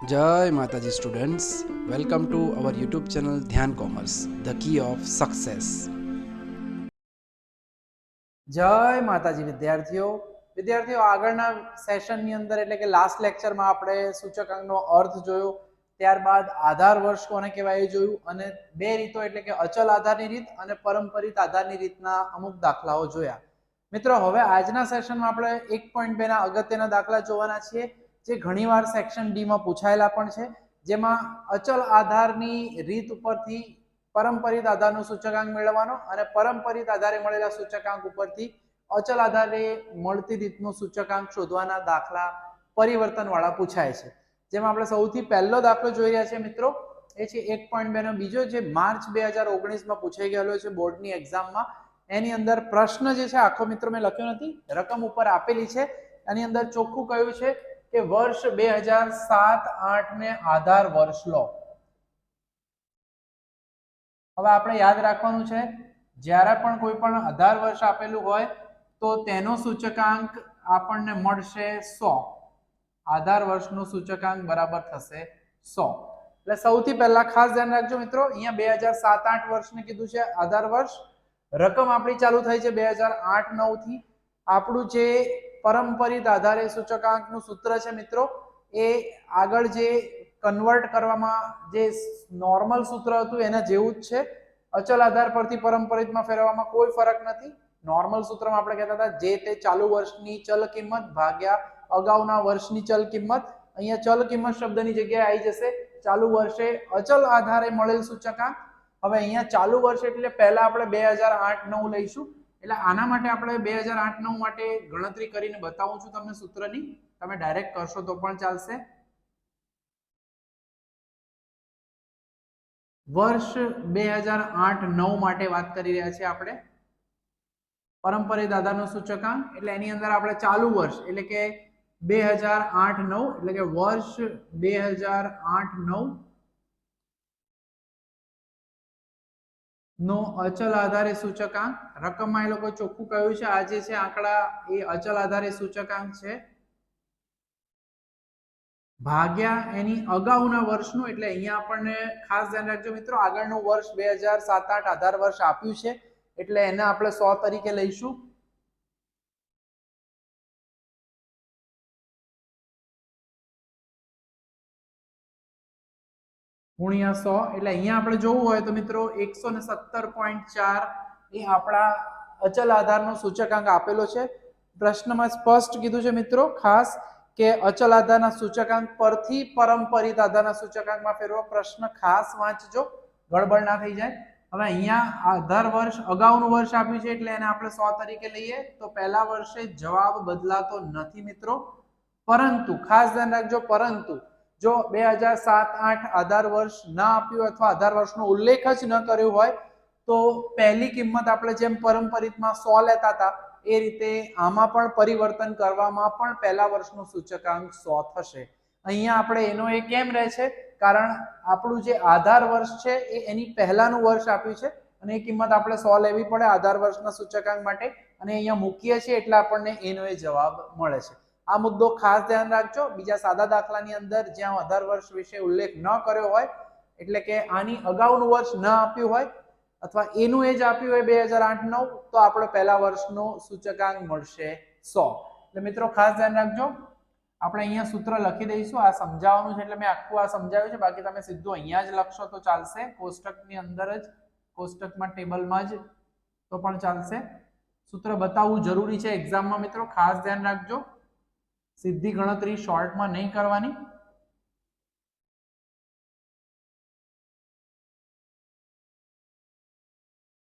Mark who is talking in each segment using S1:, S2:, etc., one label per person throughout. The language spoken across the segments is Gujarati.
S1: जय माताजी students, welcome to our YouTube channel Dhyan commerce, the key of success.
S2: जय माताजी विद्यार्थीओ આગળના સેશનની અંદર એટલે કે લાસ્ટ લેક્ચરમાં આપણે સૂચકાંકનો અર્થ જોયો, ત્યારબાદ આધાર વર્ષ કોને કહેવાય એ જોયું અને બે રીતો એટલે કે અચલ આધારની રીત અને પરંપરિત આધારની રીતના અમુક દાખલાઓ જોયા। મિત્રો હવે આજના સેશનમાં આપણે 1.2 ના અગત્યના દાખલા જોવાના છીએ જે ઘણીવાર સેક્શન ડી માં પૂછાયેલા પણ છે, જેમાં અચલ આધારની રીત ઉપરથી પરંપરિત આધારનો સૂચકાંક મેળવવાનો અને પરંપરિત આધારે મળેલા સૂચકાંક ઉપરથી અચલ આધારે મળતી રીતનો સૂચકાંક શોધવાના દાખલા પરિવર્તનવાળા પૂછાય છે। જેમાં આપણે સૌથી પહેલો દાખલો જોઈ રહ્યા છીએ મિત્રો, એ છે 1.2 નો બીજો, જે માર્ચ 2019 માં પૂછાઈ ગયેલો છે બોર્ડની એક્ઝામમાં। એની અંદર પ્રશ્ન જે છે આખો મિત્રો મેં લખ્યો નથી, રકમ ઉપર આપેલી છે, એની અંદર ચોખ્ખું કહ્યું છે કે વર્ષ 2007-8 ને આધાર વર્ષ લો। હવે આપણે યાદ રાખવાનું છે, જ્યારે પણ કોઈ પણ આધાર વર્ષ આપેલું હોય તો તેનો સૂચકાંક આપણને મળશે 100। આધાર વર્ષનો સૂચકાંક બરાબર થશે 100। એટલે સૌથી પહેલા ખાસ ધ્યાન રાખજો મિત્રો, અહીંયા 2007-8 વર્ષને કીધું છે આધાર વર્ષ, રકમ આપણી ચાલુ થઈ છે 2008-9 થી। આપણું જે પરંપરિત આધારે સૂચકાંકનું સૂત્ર છે મિત્રો, એ આગળ જે કન્વર્ટ કરવામાં જે નોર્મલ સૂત્ર હતું એના જેવું જ છે। અચલ આધાર પરથી પરંપરિતમાં ફેરવવામાં કોઈ ફરક નથી। નોર્મલ સૂત્રમાં આપણે કહેતા હતા જે તે ચાલુ વર્ષની ચલ કિંમત ભાગ્યા અગાઉના વર્ષની ચલ કિંમત। અહીંયા ચલ કિંમત શબ્દની જગ્યાએ આવી જશે ચાલુ વર્ષે અચલ આધારે મળેલ સૂચકાંક। હવે અહીંયા ચાલુ વર્ષ એટલે પહેલા આપણે 2008-9 લઈશું, એટલે આના માટે આપણે 2008-9 માટે ગણતરી કરીને બતાવું છું તમને સૂત્રની, તમે ડાયરેક્ટ કરશો તો પણ ચાલશે। વર્ષ 2008-9 માટે વાત કરી રહ્યા છીએ આપણે, પરંપરિત આધારનો સૂચકાંક એટલે એની અંદર આપણે ચાલુ વર્ષ એટલે કે 2008-9 એટલે કે વર્ષ 2008-9 નો અચલ આધારે સૂચકાંક, રકમમાં એ લોકો ચોખ્ખું કહ્યું છે આ જે છે આંકડા એ અચલ આધારે સૂચકાંક છે, ભાગ્યા એની અગાઉના વર્ષનું, એટલે અહીંયા આપણને ખાસ ધ્યાન રાખજો મિત્રો, આગળનું વર્ષ 2007-8 આધાર વર્ષ આપ્યું છે એટલે એને આપણે 100 તરીકે લઈશું। ગુણ્યા 100 એટલે અહીંયા આપણે જોવું હોય તો મિત્રો 117.4 એ આપણા અચલ આધારનો સૂચકાંક આપેલો છે। પ્રશ્નમાં સ્પષ્ટ કીધું છે મિત્રો ખાસ કે અચલ આધારના સૂચકાંક પરથી પરંપરિત આધારના સૂચકાંકમાં ફેરવો। પ્રશ્ન ખાસ વાંચજો, ગડબડ ના થઈ જાય। હવે અહીંયા આધાર વર્ષ અગાઉનું વર્ષ આપ્યું છે એટલે એને આપણે 100 તરીકે લઈએ તો પહેલા વર્ષે જવાબ બદલાતો નથી મિત્રો, પરંતુ ખાસ ધ્યાન રાખજો, પરંતુ જો 2007-8 આધાર વર્ષ ના આપ્યું અથવા આધાર વર્ષનો ઉલ્લેખ જ ન કર્યો હોય તો પહેલી કિંમત આપણે જેમ પરંપરિતમાં 100 લેતા હતા એ રીતે આમાં પણ પરિવર્તન કરવામાં પણ પહેલા વર્ષનો સૂચકાંક 100 થશે। અહીંયા આપણે એનો એ કેમ રહે છે, કારણ આપણું જે આધાર વર્ષ છે એ એની પહેલાનું વર્ષ આપ્યું છે અને એ કિંમત આપણે 100 લેવી પડે આધાર વર્ષના સૂચકાંક માટે, અને અહીંયા મૂકીએ છીએ એટલે આપણને એનો એ જવાબ મળે છે। આ મુદ્દો ખાસ ધ્યાન રાખજો। બીજા સાદા દાખલાની અંદર જ્યાં આધાર વર્ષ વિશે ઉલ્લેખ ન કર્યો હોય એટલે કે આની અગાઉનું વર્ષ ન આપ્યું હોય અથવા એનું એ જ આપ્યું હોય 2008-9 તો આપણે પહેલા વર્ષનો સૂચકાંક મળશે 100। એટલે મિત્રો ખાસ ધ્યાન રાખજો, આપણે અહીંયા સૂત્ર લખી દઈશું, આ સમજાવવાનું છે એટલે મેં આખું આ સમજાવ્યું છે, બાકી તમે સીધું અહીંયા જ લખશો તો ચાલશે, કોષ્ટકની અંદર જ, કોષ્ટકમાં ટેબલમાં જ તો પણ ચાલશે। સૂત્ર બતાવવું જરૂરી છે એક્ઝામમાં મિત્રો, ખાસ ધ્યાન રાખજો, સીધી ગણતરી શોર્ટમાં નહીં કરવાની।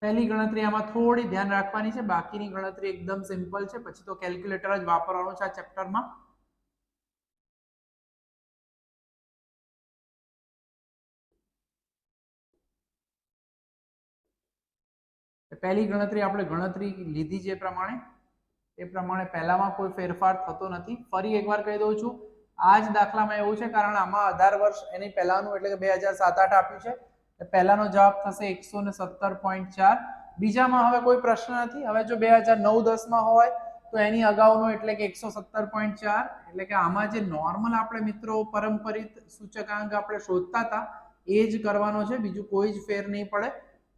S2: પહેલી ગણતરી આમાં થોડી ધ્યાન રાખવાની છે, બાકીની ગણતરી એકદમ સિમ્પલ છે, પછી તો કેલ્ક્યુલેટર જ વાપરવાનું છે આ ચેપ્ટરમાં। પહેલી ગણતરી આપણે ગણતરી લીધી જે પ્રમાણે એ પ્રમાણે પહેલામાં કોઈ ફેરફાર થતો નથી। ફરી એકવાર કહી દઉં છું, આ જ દાખલામાં એવું છે કારણ આમાં આધાર વર્ષ એની પહેલાનું એટલે કે 2007-8 આપ્યું છે, પહેલાનો જવાબ થશે 117.4। બીજામાં હવે કોઈ પ્રશ્ન નથી। હવે જો 2009-10 માં હોય તો એની અગાઉનો એટલે કે 117.4, એટલે કે આમાં જે નોર્મલ આપણે મિત્રો પરંપરિત સૂચકાંક આપણે શોધતા હતા એ જ કરવાનો છે, બીજું કોઈ જ ફેર નહીં પડે.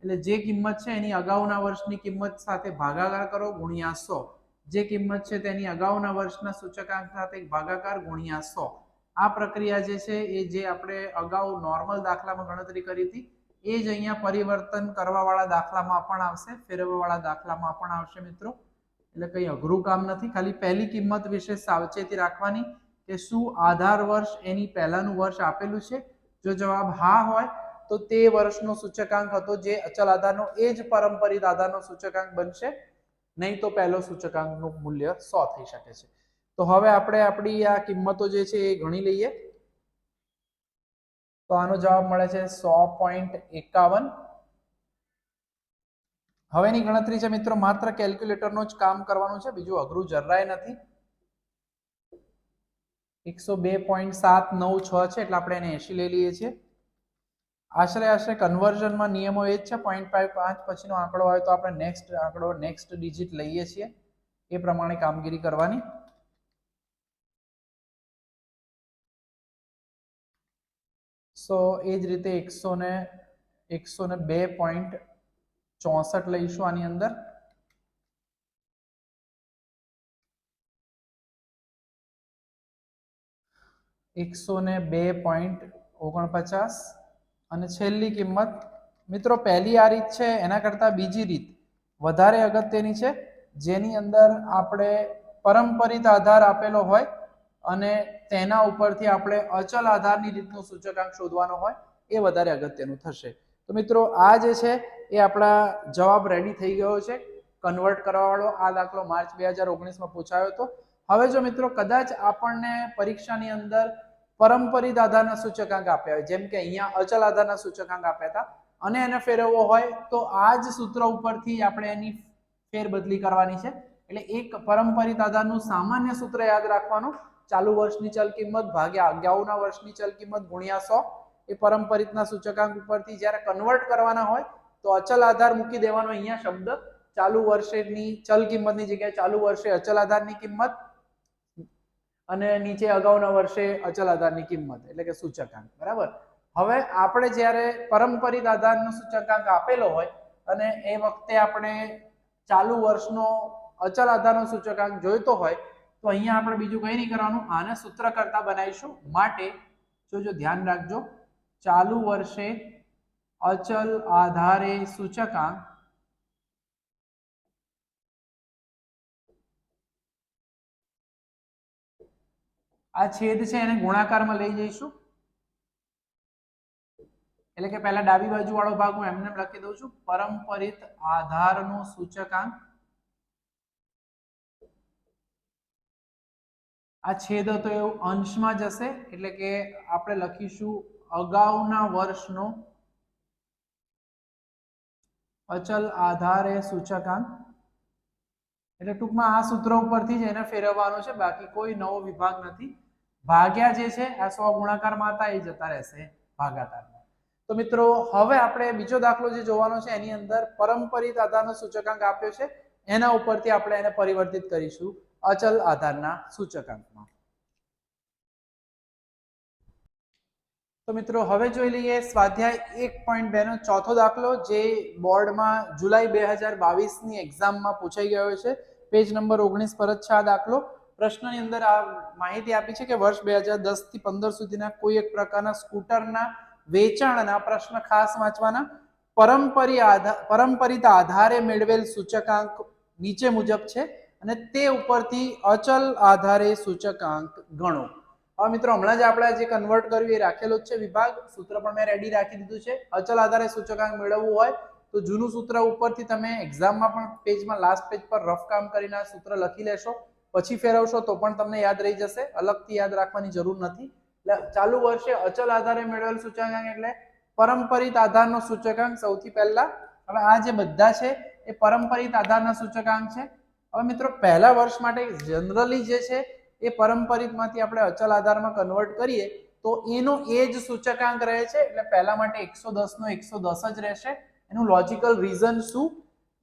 S2: એટલે જે કિંમત છે એની અગાઉના વર્ષની કિંમત સાથે ભાગાકાર કરો ગુણ્યા 100, જે કિંમત છે તેની અગાઉના વર્ષના સૂચકાંક સાથે ભાગાકાર ગુણ્યા 100. આ પ્રક્રિયા જે છે એ જે આપણે અગાઉ નોર્મલ દાખલામાં ગણતરી કરી હતી એ જ અહીંયા પરિવર્તન કરવા વાળા દાખલામાં પણ આવશે, ફેરવવા વાળા દાખલામાં પણ આવશે મિત્રો. એટલે કંઈ અઘરું કામ નથી, ખાલી પહેલી કિંમત વિશે સાવચેતી રાખવાની કે શું આધાર વર્ષ એની પહેલાનું વર્ષ આપેલું છે. જો જવાબ હા હોય તો તે વર્ષનો સૂચકાંક હતો જે અચલ આધારનો એ જ પરંપરિત આધારનો સૂચકાંક બનશે, નહીં તો પહેલો સૂચકાંકનું મૂલ્ય 100 થઈ શકે છે. તો હવે આપણે આપણી આ કિંમતો જે છે એ ગણી લઈએ. તો આનો જવાબ મળે છે 100.51. હવેની ગણતરી છે મિત્રો માત્ર કેલ્ક્યુલેટરનો જ કામ કરવાનું છે, બીજું અઘરું જરાય નથી. 102.796 છે એટલે આપણે એને 80 લઈ લઈએ છીએ. આશરે કન્વર્ઝનમાં નિયમો એ જ છે, 0.55 પછીનો આંકડો આવે તો આપણે નેક્સ્ટ આંકડો નેક્સ્ટ ડિજિટ લઈએ છીએ, એ પ્રમાણે કામગીરી કરવાની. સો એ જ રીતે 102.64 લઈશું આની અંદર. એકસો ને 2.49 અને છેલ્લી કિંમત મિત્રો પહેલી આ રીત છે એના કરતા બીજી રીત વધારે અગત્યની છે, જેની અંદર આપણે પરંપરિત આધાર આપેલો હોય અને તેના ઉપરથી આપણે અચલ આધારની રીતનું સૂચકાંક શોધવાનો હોય, એ વધારે અગત્યનું થશે. તો મિત્રો આ જે છે એ આપણા જવાબ રેડી થઈ ગયો છે કન્વર્ટ કરવા વાળો. આ દાખલો માર્ચ 2019માં પૂછાયો હતો. હવે જો મિત્રો કદાચ આપણને પરીક્ષાની અંદર પરંપરિત આધારના સૂચકાંક આપ્યા હોય, જેમ કે અહીંયા અચલ આધારના સૂચકાંક આપ્યા હતા અને એને ફેરવવો હોય તો આ જ સૂત્ર ઉપરથી આપણે એની ફેરબદલી કરવાની છે. એટલે એક પરંપરિત આધારનું સામાન્ય સૂત્ર યાદ રાખવાનું, ચાલુ વર્ષની ચલ કિંમત ભાગ્યા અગાઉના વર્ષની ચલ કિંમત ગુણ્યા 100. એ પરંપરિતના સૂચકાંક ઉપરથી જ્યારે કન્વર્ટ કરવાના હોય તો અચલ આધાર મૂકી દેવાનો. અહીંયા શબ્દ ચાલુ વર્ષની ચલ કિંમતની જગ્યાએ ચાલુ વર્ષે અચલ આધારની કિંમત અને નીચે અગાઉના વર્ષે અચલ આધારની કિંમત એટલે કે સૂચકાંક. બરાબર. હવે આપણે જ્યારે પરંપરિત આધારનો સૂચકાંક આપેલો હોય અને એ વખતે આપણે ચાલુ વર્ષનો અચલ આધારનો સૂચકાંક જોઈતો હોય તો અહીંયા આપણે બીજું કંઈ નહીં કરવાનું, આને સૂત્ર કરતા બનાવીશું. માટે જો ધ્યાન રાખજો, ચાલુ વર્ષે અચલ આધારે સૂચકાંક આ છેદ છે એને ગુણાકારમાં લઈ જઈશું. એટલે કે પહેલા ડાબી બાજુ વાળો ભાગ હું એમને લખી દઉં છું, પરંપરિત આધારનો સૂચકાંક. આ છેદ હતો એવું અંશમાં જશે, એટલે કે આપણે લખીશું અગાઉના વર્ષનો અચલ આધારે સૂચકાંક. એટલે ટૂંકમાં આ સૂત્ર ઉપરથી જ એને ફેરવવાનો છે, બાકી કોઈ નવો વિભાગ નથી. ભાગ્યા જે છે આ 100 ગુણાકારમાં હતા એ જતા રહેશે ભાગાકારમાં. તો મિત્રો હવે આપણે બીજો દાખલો જે જોવાનો છે એની અંદર પરંપરિત આધારનો સૂચકાંક આપ્યો છે, એના ઉપરથી આપણે એને પરિવર્તિત કરીશું અચલ આધારના સૂચકાંકમાં. તો મિત્રો હવે જોઈ લઈએ સ્વાધ્યાય 1.2 નો ચોથો દાખલો, જે બોર્ડમાં જુલાઈ 2022ની એક્ઝામમાં પૂછાઈ ગયો છે. પેજ નંબર 19 પર જ છે આ દાખલો. પ્રશ્નની અંદર આ માહિતી આપી છે કે વર્ષ 2010 થી 15 સુધીના કોઈ એક પ્રકારના સ્કૂટરના વેચાણના પ્રશ્ન ખાસ વાંચવાના. પરંપરિત આધારે મેળવેલ સૂચકાંક નીચે મુજબ છે અને તે ઉપરથી અચલ આધારે સૂચકાંક ગણો. હવે મિત્રો હમણાં જ આપણે જે કન્વર્ટ કર્યું એ રાખેલો જ છે વિભાગ, સૂત્ર પણ મેં રેડી રાખી દીધું છે. અચલ આધારે સૂચકાંક મેળવવું હોય તો જૂનું સૂત્ર ઉપરથી તમે એક્ઝામમાં પણ પેજમાં લાસ્ટ પેજ પર રફ કામ કરીને આ સૂત્ર લખી લેશો, પછી ફેરવશો તો પણ તમને યાદ રહી જશે, અલગથી યાદ રાખવાની જરૂર નથી. એટલે ચાલુ વર્ષે અચલ આધારે મેળવેલ સૂચકાંક એટલે પરંપરિત આધારનો સૂચકાંક સૌથી પહેલા. હવે આ જે બધા છે એ પરંપરિત આધારના સૂચકાંક છે. હવે મિત્રો પહેલા વર્ષ માટે જનરલી જે છે એ પરંપરિતમાંથી આપણે અચલ આધારમાં કન્વર્ટ કરીએ તો એનો એ જ સૂચકાંક રહે છે, એટલે પહેલા માટે 110 નો 110 જ રહેશે. એનું લોજિકલ રીઝન શું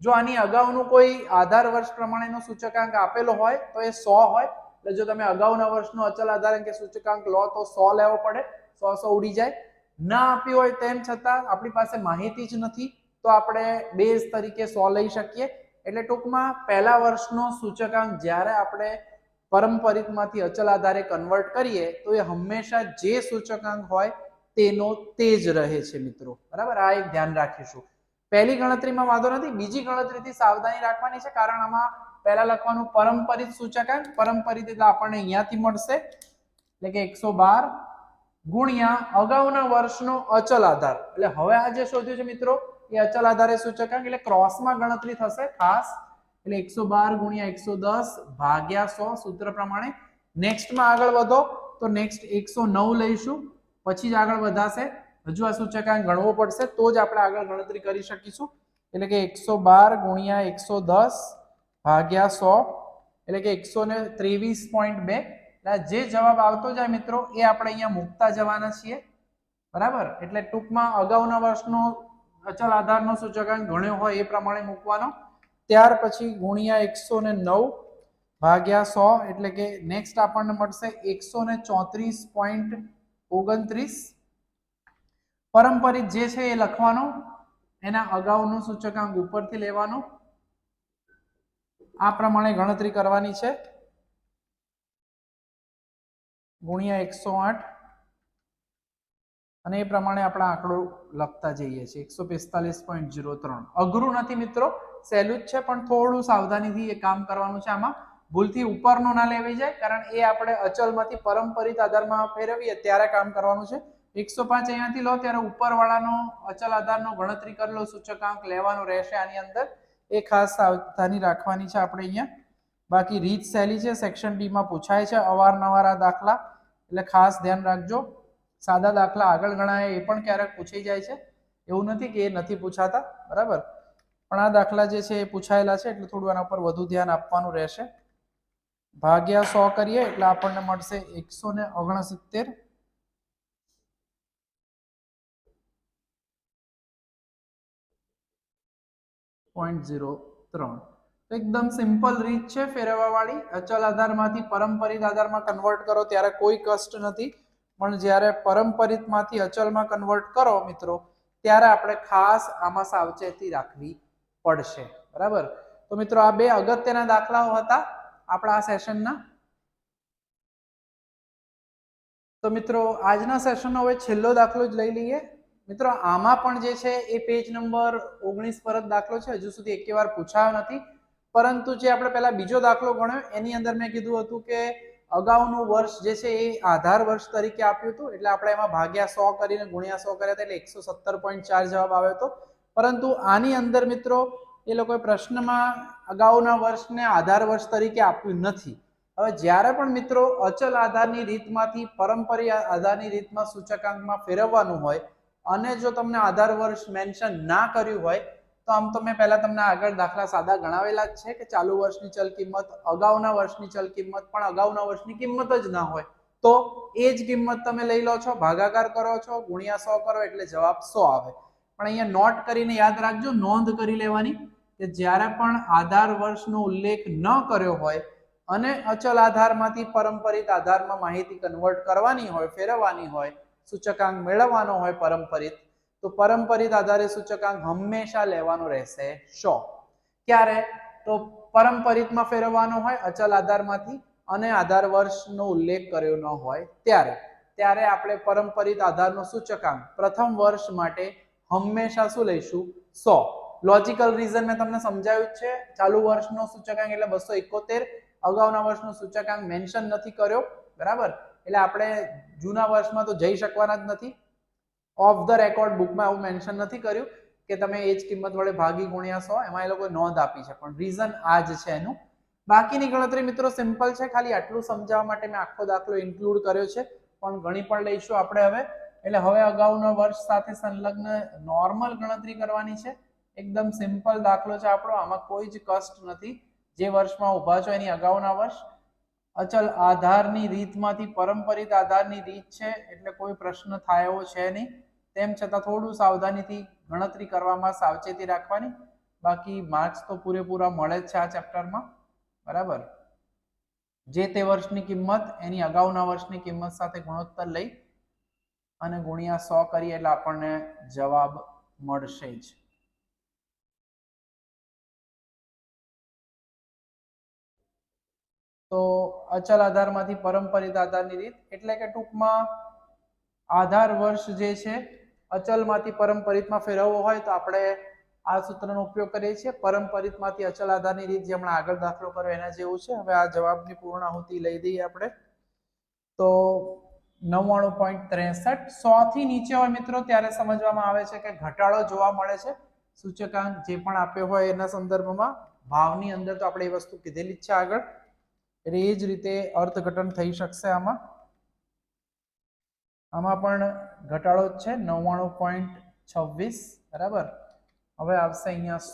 S2: જો આની અગાઉનું કોઈ આધાર વર્ષ પ્રમાણેનો સૂચકાંક આપેલો હોય તો એ 100 હોય. એટલે જો તમે અગાઉના વર્ષનો અચલ આધાર કે સૂચકાંક લો તો 100 લેવો પડે, 100 ઉડી જાય. ના આપ્યું હોય તેમ છતાં આપણી પાસે માહિતી જ નથી તો આપણે બેઝ તરીકે 100 લઈ શકીએ. એટલે ટૂંકમાં પહેલા વર્ષનો સૂચકાંક જ્યારે આપણે પારંપરિકમાંથી અચલ આધારે કન્વર્ટ કરીએ તો એ હંમેશા જે સૂચકાંક હોય તેનો તે જ રહે છે મિત્રો. બરાબર, આ એક ધ્યાન રાખીશું. પહેલી ગણતરીમાં વાંધો નથી, બીજી ગણતરીથી સાવધાની રાખવાની છે, કારણ આમાં પહેલા લખવાનું પારંપરિક સૂચકાંક. પારંપરિક એટલે આપણને અહીંયાથી મળશે, એટલે કે 112 ગુણ્યા અગાઉના વર્ષનો અચલ આધાર. એટલે હવે આ જે શોધ્યું છે મિત્રો એ અચલ આધારે સૂચકાંક, એટલે ક્રોસમાં ગણતરી થશે ખાસ. એટલે 112 ગુણ્યા 110 ભાગ્યા 100 સૂત્ર પ્રમાણે. નેક્સ્ટમાં આગળ વધો તો નેક્સ્ટ 109 લઈશું, પછી જ આગળ વધાશે. હજુ આ સૂચકાંક ગણવો પડશે તો જ આપણે આગળ ગણતરી કરી શકીશું. એટલે કે 112 ગુણ્યા 110 ભાગ્યા 100 એટલે કે 123.2. જે જવાબ આવતો જાય મિત્રો એ આપણે અહીંયા મૂકતા જવાના છીએ. બરાબર, એટલે ટૂંકમાં અગાઉના વર્ષનો અચલ આધારનો સૂચકાંક ગણ્યો હોય એ પ્રમાણે મૂકવાનો. ત્યાર પછી ગુણ્યા 109 ભાગ્યા 100 એટલે કે નેક્સ્ટ આપણને મળશે 134.29. પારંપરિક જે છે એ લખવાનો, એના અગાઉનો સૂચકાંક ઉપરથી લેવાનો, આ પ્રમાણે ગણતરી કરવાની છે. ગુણ્યા 108 અને એ પ્રમાણે આપણે આંકડો લખતા જઈએ છીએ. 145.03. અઘરું નથી મિત્રો, સહેલું જ છે, પણ થોડું સાવધાનીથી એ કામ કરવાનું છે. આમાં ભૂલથી ઉપરનો ના લેવી જાય, કારણ એ આપણે અચલમાંથી પારંપરિક આધારમાં ફેરવીએ ત્યારે કામ કરવાનું છે. 105 અહીંયાથી લો ત્યારે ઉપરવાળાનો અચલ આધારનો ગણતરી કરેલો સૂચકાંક લેવાનો રહેશે આની અંદર. એ ખાસ સાવધાની રાખવાની છે આપણે અહીંયા. બાકી રીત સહેલી છે, સેક્શન ડી માં પૂછાય છે અવારનવાર આ દાખલા, એટલે ખાસ ધ્યાન રાખજો. સાદા દાખલા આગળ ગણાય એ પણ ક્યારેક પૂછાઈ જાય છે, એવું નથી કે એ નથી પૂછાતા. બરાબર, પણ આ દાખલા જે છે એ પૂછાયેલા છે એટલે થોડું આના પર વધુ ધ્યાન આપવાનું રહેશે. ભાગ્યા 100 કરીએ એટલે આપણને મળશે 169.03. એકદમ સિમ્પલ રીત છે ફેરવવા વાળી. અચલ આધારમાંથી પારંપરિક આધારમાં કન્વર્ટ કરો ત્યારે કોઈ કષ્ટ નથી, પણ જ્યારે પારંપરિકમાંથી અચલમાં કન્વર્ટ કરો મિત્રો ત્યારે આપણે ખાસ આમાં સાવચેતી રાખવી પડશે. બરાબર, તો મિત્રો આ બે અગત્યના દાખલાઓ હતા આપણા આ સેશનના. તો મિત્રો આજના સેશનનો હવે છેલ્લો દાખલો જ લઈ લઈએ. મિત્રો આમાં પણ જે છે એ પેજ નંબર 19 પર જ દાખલો છે, હજુ સુધી એકે વાર પૂછાયો નથી. પરંતુ જે આપણે પહેલા બીજો દાખલો ગણ્યો એની અંદર મેં કીધું હતું કે અગાઉનું વર્ષ જે છે એ આધાર વર્ષ તરીકે આપ્યું હતું, એટલે આપણે એમાં ભાગ્યા 100 કરીને ગુણ્યા 100 કર્યા હતા, એટલે 117.4 જવાબ આવ્યો હતો. પરંતુ આની અંદર મિત્રો એ લોકોએ પ્રશ્નમાં અગાઉના વર્ષને આધાર વર્ષ તરીકે આપ્યું નથી. હવે જ્યારે પણ મિત્રો અચલ આધારની રીતમાંથી પારંપરિક આધારની રીતમાં સૂચકાંકમાં ફેરવવાનું હોય અને જો તમને આધાર વર્ષ મેન્શન ના કર્યું હોય તો આમ તો મેં પહેલા તમને આગળ દાખલા સાદા ગણાવેલા જ છે કે ચાલુ વર્ષની ચલ કિંમત, અગાઉના વર્ષની ચલ કિંમત, પણ અગાઉના વર્ષની કિંમત જ ના હોય તો એ જ કિંમત તમે લઈ લો છો, ભાગાકાર કરો છો, ગુણ્યા 100 કરો એટલે જવાબ 100 આવે. પણ અહીંયા નોટ કરીને યાદ રાખજો, નોંધ કરી લેવાની કે જ્યારે પણ આધાર વર્ષનો ઉલ્લેખ ન કર્યો હોય અને અચલ આધારમાંથી પારંપરિક આધારમાં માહિતી કન્વર્ટ કરવાની હોય, ફેરવવાની હોય, સૂચકાંક મેળવવાનો હોય પારંપરિક, તો પારંપરિક આધારે સૂચકાંક હંમેશા લેવાનો રહેશે 100. ક્યારે? તો પારંપરિકમાં ફેરવવાનો હોય અચલ આધારમાંથી અને આધાર વર્ષનો ઉલ્લેખ કર્યો ન હોય ત્યારે આપણે પારંપરિક આધારનો સૂચકાંક પ્રથમ વર્ષ માટે હંમેશા શું લઈશું? 100. લોજિકલ રીઝન મેં તમને સમજાવ્યું છે. ચાલુ વર્ષનો સૂચકાંક એટલે 271, અગાઉના વર્ષનો સૂચકાંક મેન્શન નથી કર્યો. બરાબર, એટલે આપણે જૂના વર્ષમાં તો જઈ શકવાના જ નથી. ઓફ ધ રેકોર્ડ બુકમાં એવું મેન્શન નથી કર્યું કે તમે એ જ કિંમત વડે ભાગી ગુણ્યા 100, એમાં એ લોકોએ નોંધ આપી છે, પણ રીઝન આ જ છે એનું. બાકીની ગણતરી મિત્રો સિમ્પલ છે, ખાલી આટલું સમજાવવા માટે મેં આખો દાખલો ઇન્ક્લુડ કર્યો છે, પણ ગણી પણ લઈશું આપણે હવે. એટલે હવે અગાઉના વર્ષ સાથે સંલગ્ન નોર્મલ ગણતરી કરવાની છે. એકદમ સિમ્પલ દાખલો છે આપણો, આમાં કોઈ જ કષ્ટ નથી. જે વર્ષમાં ઊભા છો એની અગાઉના વર્ષ, અચલ આધારની રીતમાંથી પારંપરિક આધારની રીત છે એટલે કોઈ પ્રશ્ન થાય એવો છે નહીં. તેમ છતાં થોડું સાવધાનીથી ગણતરી કરવામાં સાવચેતી રાખવાની. બાકી માર્ક્સ તો પૂરેપૂરા મળે જ છે આ ચેપ્ટરમાં, બરાબર. જે તે વર્ષની કિંમત એની અગાઉના વર્ષની કિંમત સાથે ગુણોત્તર લઈ અને ગુણ્યા 100 કરીએ એટલે આપણને જવાબ મળશે જ. તો અચલ આધારમાંથી પરંપરિત આધારની રીત એટલે કે ટૂંકમાં આધાર વર્ષ જે છે અચલમાંથી પરંપરિતમાં ફેરવવો હોય તો આપણે આ સૂત્રનો ઉપયોગ કરીએ છીએ. પરંપરિતમાંથી અચલ આધારની રીત જે હમણાં આગળ દાખલો કર્યો એના જેવું છે. હવે આ જવાબની પૂર્ણાહુતિ લઈ દઈએ આપણે. તો 99.63 100 થી નીચે હોય મિત્રો ત્યારે સમજવામાં આવે છે કે ઘટાડો જોવા મળે છે. સૂચકાંક જે પણ આપ્યો હોય એના સંદર્ભમાં ભાવની અંદર તો આપણે એ વસ્તુ કીધેલી જ છે આગળ, એટલે એ જ રીતે અર્થઘટન થઈ શકશે. આમાં પણ ઘટાડો જ છે 99.26, બરાબર. હવે આવશે અહીંયા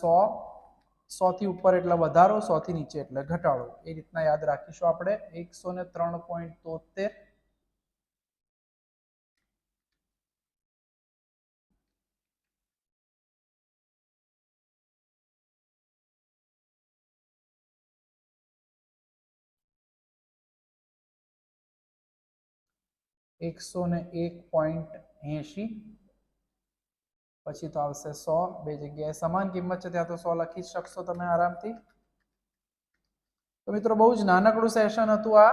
S2: 100 થી ઉપર એટલે વધારો, 100 થી નીચે એટલે ઘટાડો. એ રીતના યાદ રાખીશું આપણે. 103.73 101.80 પછી તો આવશે 100. બે જગ્યાએ સમાન કિંમત છે ત્યાં તો 100 લખી શકશો તમે આરામથી. તો મિત્રો બહુ જ નાનકડું સેશન હતું આ,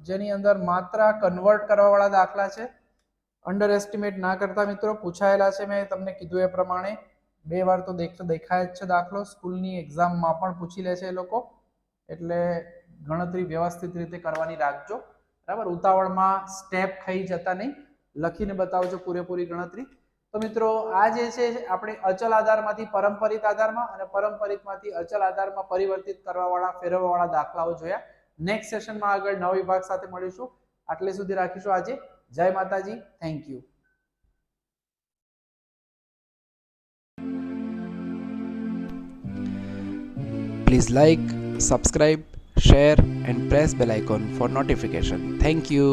S2: જેની અંદર માત્ર કન્વર્ટ કરવા વાળા દાખલા છે. અંડર એસ્ટિમેટ ના કરતા મિત્રો, પૂછાયેલા છે મેં તમને કીધું એ પ્રમાણે. 2 વાર તો દેખાય જ છે દાખલો. સ્કૂલની એક્ઝામમાં પણ પૂછી લે છે એ લોકો, એટલે ગણતરી વ્યવસ્થિત રીતે કરવાની રાખજો, બરાબર. ઉતાવળમાં સ્ટેપ ખાઈ જતા નહીં, લખીને બતાવજો પૂરેપૂરી ગણતરી. તો મિત્રો આ જે છે આપણે અચલ આધારમાંથી પરંપરિત આધારમાં અને પરંપરિતમાંથી અચલ આધારમાં પરિવર્તિત કરવાવાળા ફેરવવાવાળા દાખલાઓ જોયા. નેક્સ્ટ સેશનમાં આગળ નવા વિભાગ સાથે મળીશું. આટલે સુધી રાખીશું આજે. જય માતાજી, thank you.
S1: Please like, subscribe, share and press bell icon for notification. Thank you.